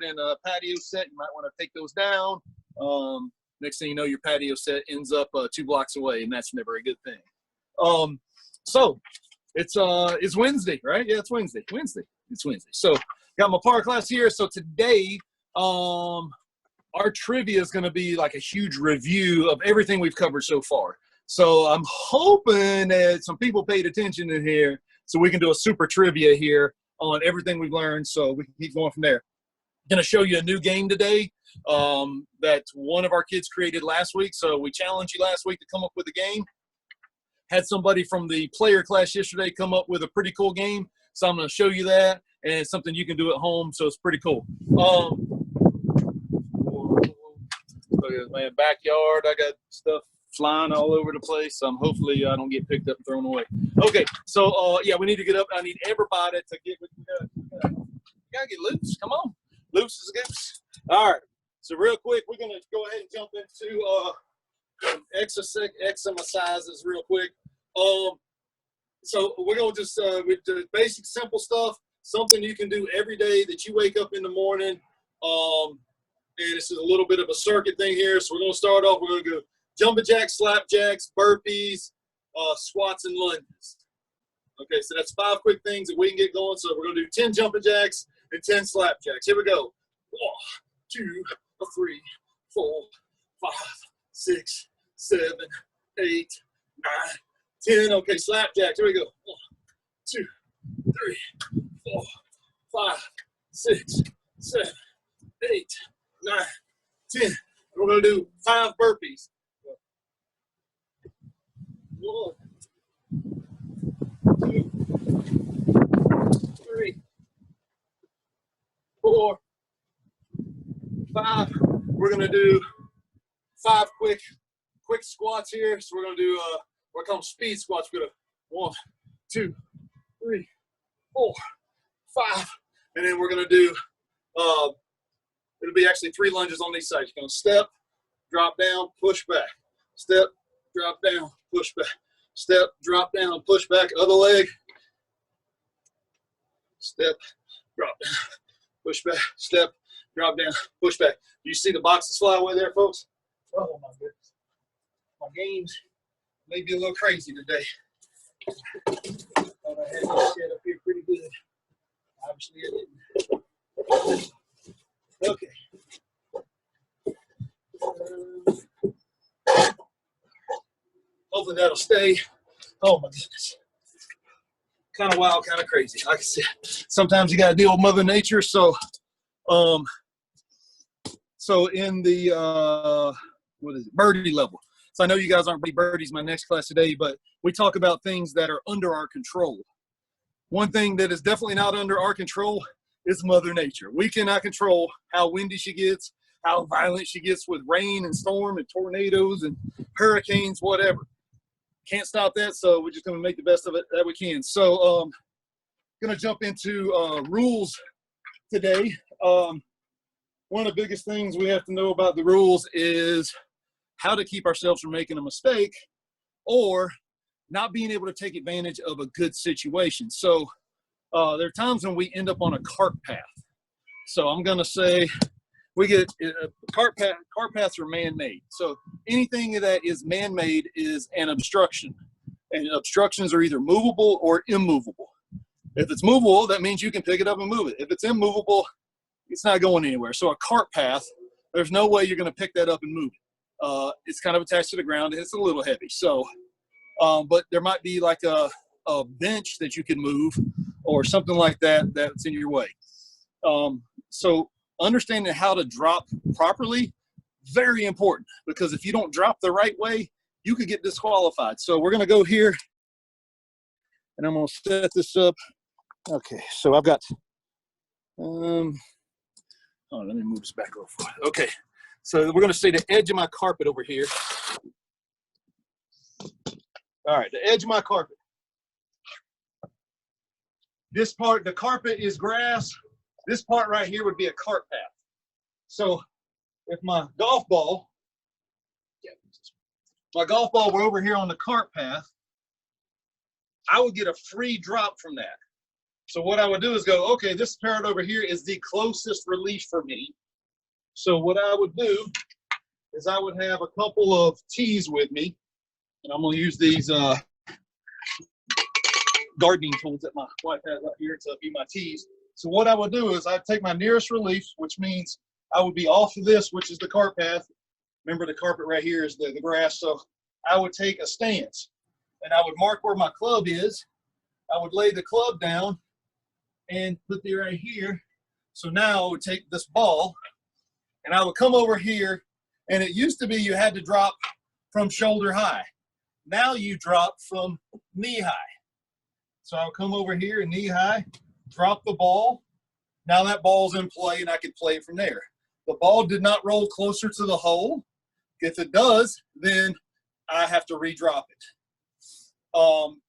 and a patio set, you might want to take those down. Next thing you know, your patio set ends up 2 blocks away, and that's never a good thing. So it's Wednesday, right? Yeah, it's Wednesday. It's Wednesday. So got my par class here. So today, our trivia is going to be like a huge review of everything we've covered so far. So I'm hoping that some people paid attention in here so we can do a super trivia here on everything we've learned, so we can keep going from there. I'm going to show you a new game today that one of our kids created last week. So we challenged you last week to come up with a game. Had somebody from the player class yesterday come up with a pretty cool game. So I'm going to show you that, and it's something you can do at home, so it's pretty cool. Look at my backyard. I got stuff flying all over the place. Hopefully I don't get picked up and thrown away. Okay, so yeah, we need to get up. I need everybody to get. We gotta get loose. Come on, loose as a goose. All right. So real quick, we're gonna go ahead and jump into exercises real quick. So we're gonna just with the basic simple stuff. Something you can do every day that you wake up in the morning. And this is a little bit of a circuit thing here. So we're going to start off. We're going to go jumping jacks, slapjacks, burpees, squats, and lunges. Okay, so that's 5 quick things that we can get going. So we're going to do 10 jumping jacks and 10 slapjacks. Here we go. 1, 2, 3, 4, 5, 6, 7, 8, 9, 10. Okay, slapjacks. Here we go. 1, 2, 3, 4, 5, 6, 7, 8, 9, 10. We're going to do 5 burpees. 1, 2, 3, 4, 5. We're going to do 5 quick squats here. So we're going to do we're calling speed squats. We're going to 1, 2, 3, 4, 5, and then we're going to do it'll be actually 3 lunges on these sides. You're going to step, drop down, push back. Step, drop down, push back. Step, drop down, push back. Other leg. Step, drop down, push back. Step, drop down, push back. Do you see the boxes fly away there, folks? Oh, my goodness. My games may be a little crazy today. Thought I had this set up here pretty good. Obviously, I didn't. Okay. Hopefully that'll stay. Oh my goodness. Kind of wild, kind of crazy. Like I said, sometimes you got to deal with Mother Nature. So in the what is it, birdie level. So I know you guys aren't birdies my next class today, but we talk about things that are under our control. One thing that is definitely not under our control is Mother Nature. We cannot control how windy she gets, how violent she gets with rain and storm and tornadoes and hurricanes, whatever. Can't stop that, so we're just going to make the best of it that we can. So going to jump into rules today. One of the biggest things we have to know about the rules is how to keep ourselves from making a mistake or not being able to take advantage of a good situation. So there are times when we end up on a cart path. So I'm going to say we get cart paths are man-made. So anything that is man-made is an obstruction. And obstructions are either movable or immovable. If it's movable, that means you can pick it up and move it. If it's immovable, it's not going anywhere. So a cart path, there's no way you're going to pick that up and move it. It's kind of attached to the ground and it's a little heavy. So, but there might be like a bench that you can move or something like that that's in your way. So understanding how to drop properly, very important, because if you don't drop the right way, you could get disqualified. So we're going to go here and I'm going to set this up. Okay, so I've got, let me move this back a little far. Okay, so we're going to see the edge of my carpet over here. All right, the edge of my carpet. This part, the carpet is grass. This part right here would be a cart path. So if my golf ball were over here on the cart path, I would get a free drop from that. So what I would do is go, okay, this parrot over here is the closest relief for me. So what I would do is I would have a couple of tees with me, and I'm going to use these gardening tools that my wife has up here to be my tees. So what I would do is I'd take my nearest relief, which means I would be off of this, which is the cart path. Remember, the carpet right here is the grass. So I would take a stance, and I would mark where my club is. I would lay the club down and put it right here. So now I would take this ball, and I would come over here, and it used to be you had to drop from shoulder high. Now you drop from knee high. So I'll come over here and knee high, drop the ball. Now that ball's in play, and I can play it from there. The ball did not roll closer to the hole. If it does, then I have to redrop it.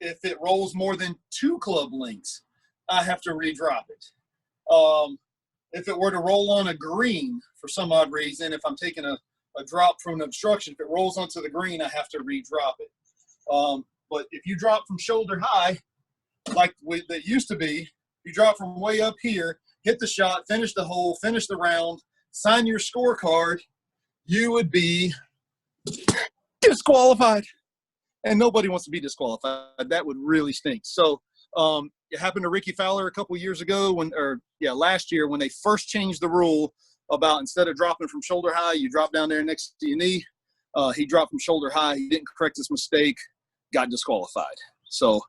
If it rolls more than 2 club lengths, I have to redrop it. If it were to roll on a green for some odd reason, if I'm taking a drop from an obstruction, if it rolls onto the green, I have to redrop it. But if you drop from shoulder high, like that used to be, you drop from way up here, hit the shot, finish the hole, finish the round, sign your scorecard, you would be disqualified. And nobody wants to be disqualified. That would really stink. So it happened to Ricky Fowler a couple years ago last year when they first changed the rule about instead of dropping from shoulder high, you drop down there next to your knee. He dropped from shoulder high. He didn't correct his mistake, got disqualified. So,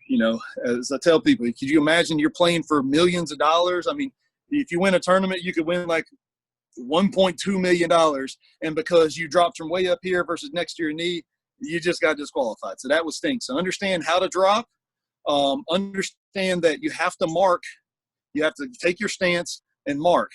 you know, as I tell people, could you imagine you're playing for millions of dollars? I mean, if you win a tournament, you could win like $1.2 million. And because you dropped from way up here versus next to your knee, you just got disqualified. So that would stink. So understand how to drop. Understand that you have to mark. You have to take your stance and mark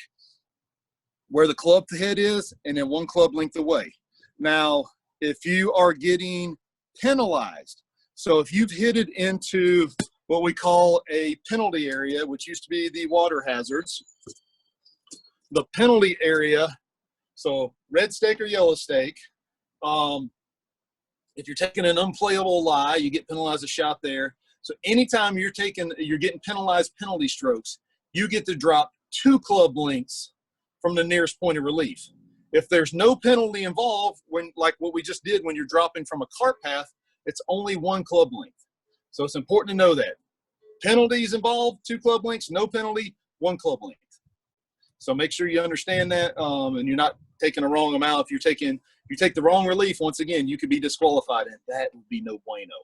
where the club head is and then 1 club length away. Now, if you are getting penalized, so if you've hit it into what we call a penalty area, which used to be the water hazards, the penalty area, so red stake or yellow stake, if you're taking an unplayable lie, you get penalized a shot there. So anytime you're getting penalized penalty strokes, you get to drop 2 club lengths from the nearest point of relief. If there's no penalty involved, like what we just did when you're dropping from a cart path, it's only 1 club length. So it's important to know that. Penalties involved, 2 club lengths, no penalty, 1 club length. So make sure you understand that, and you're not taking the wrong amount. If you take the wrong relief, once again, you could be disqualified, and that would be no bueno.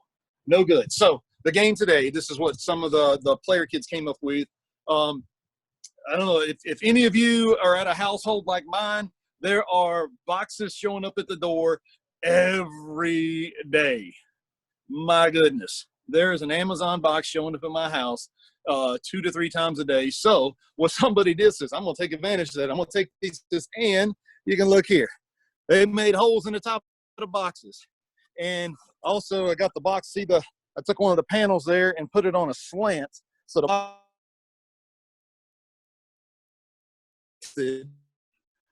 No good. So the game today, this is what some of the player kids came up with. I don't know if any of you are at a household like mine, there are boxes showing up at the door every day. My goodness. There is an Amazon box showing up at my house 2 to 3 times a day. So what somebody did is, I'm going to take advantage of that. I'm going to take these, and you can look here. They made holes in the top of the boxes. And also I got the box, I took one of the panels there and put it on a slant. So the box,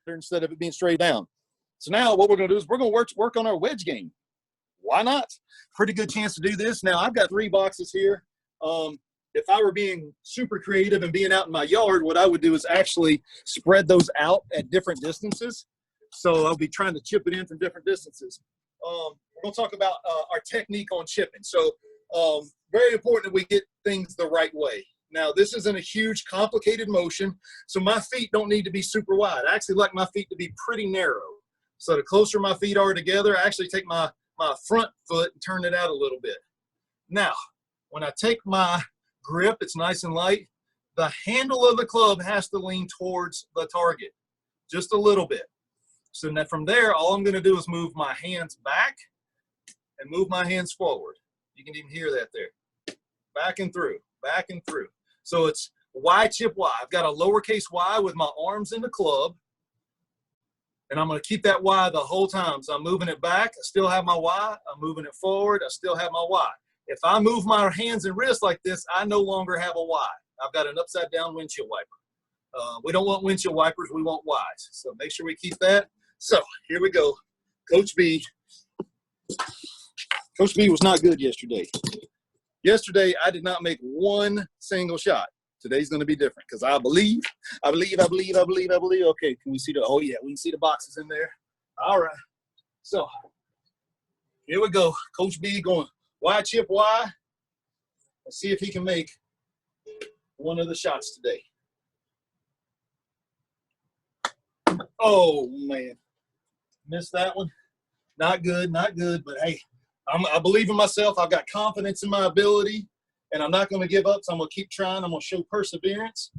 instead of it being straight down. So now what we're going to do is we're going to work on our wedge game. Why not? Pretty good chance to do this. Now I've got 3 boxes here. If I were being super creative and being out in my yard, what I would do is actually spread those out at different distances. So I'll be trying to chip it in from different distances. We're going to talk about our technique on chipping. So very important that we get things the right way. Now, this isn't a huge, complicated motion, so my feet don't need to be super wide. I actually like my feet to be pretty narrow. So the closer my feet are together, I actually take my front foot and turn it out a little bit. Now, when I take my grip, it's nice and light. The handle of the club has to lean towards the target, just a little bit. So now from there, all I'm going to do is move my hands back and move my hands forward. You can even hear that there. Back and through, back and through. So it's Y chip Y. I've got a lowercase y with my arms in the club, and I'm going to keep that Y the whole time. So I'm moving it back. I still have my Y. I'm moving it forward. I still have my Y. If I move my hands and wrists like this, I no longer have a Y. I've got an upside down windshield wiper. We don't want windshield wipers. We want Ys. So make sure we keep that. So here we go. Coach B. Coach B was not good yesterday. Yesterday, I did not make 1 single shot. Today's going to be different because I believe. Okay, can we see the, oh yeah, we can see the boxes in there. All right. So here we go. Coach B going wide chip wide. Let's see if he can make one of the shots today. Oh, man. Missed that one. Not good, but hey, I believe in myself. I've got confidence in my ability, and I'm not going to give up, so I'm going to keep trying. I'm going to show perseverance.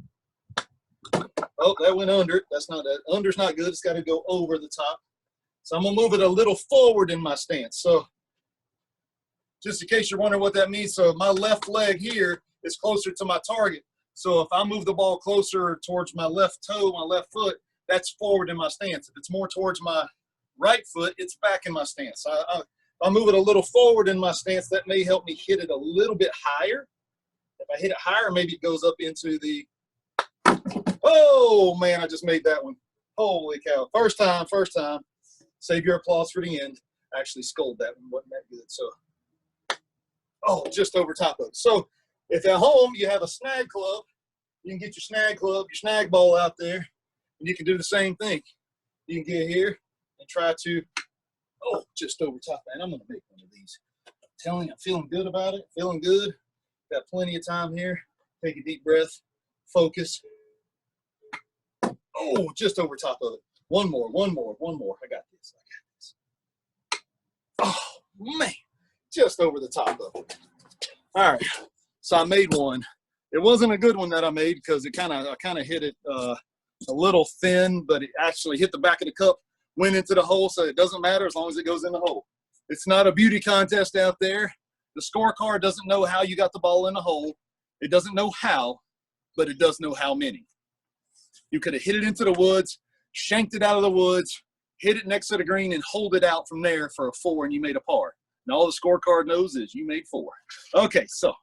Oh, that went under. That's not that. Under's not good. It's got to go over the top. So I'm going to move it a little forward in my stance. So just in case you're wondering what that means, so my left leg here is closer to my target. So if I move the ball closer towards my left toe, my left foot, that's forward in my stance. If it's more towards my right foot, it's back in my stance. I'll move it a little forward in my stance. That may help me hit it a little bit higher. If I hit it higher, maybe it goes up into the, oh man, I just made that one. Holy cow. First time. Save your applause for the end. I actually scolded that one, wasn't that good. So, oh, just over top of it. So if at home you have a snag club, you can get your snag club, your snag ball out there, and you can do the same thing. You can get here and try to, oh, just over top, man. I'm going to make one of these. I'm telling you, I'm feeling good about it. Feeling good. Got plenty of time here. Take a deep breath. Focus. Oh, just over top of it. One more. I got this. Oh, man. Just over the top of it. All right. So I made one. It wasn't a good one that I made because I kind of hit it a little thin, but it actually hit the back of the cup, went into the hole, so it doesn't matter as long as it goes in the hole. It's not a beauty contest out there. The scorecard doesn't know how you got the ball in the hole. It doesn't know how, but it does know how many. You could have hit it into the woods, shanked it out of the woods, hit it next to the green, and hold it out from there for a 4, and you made a par. And all the scorecard knows is you made 4. Okay, so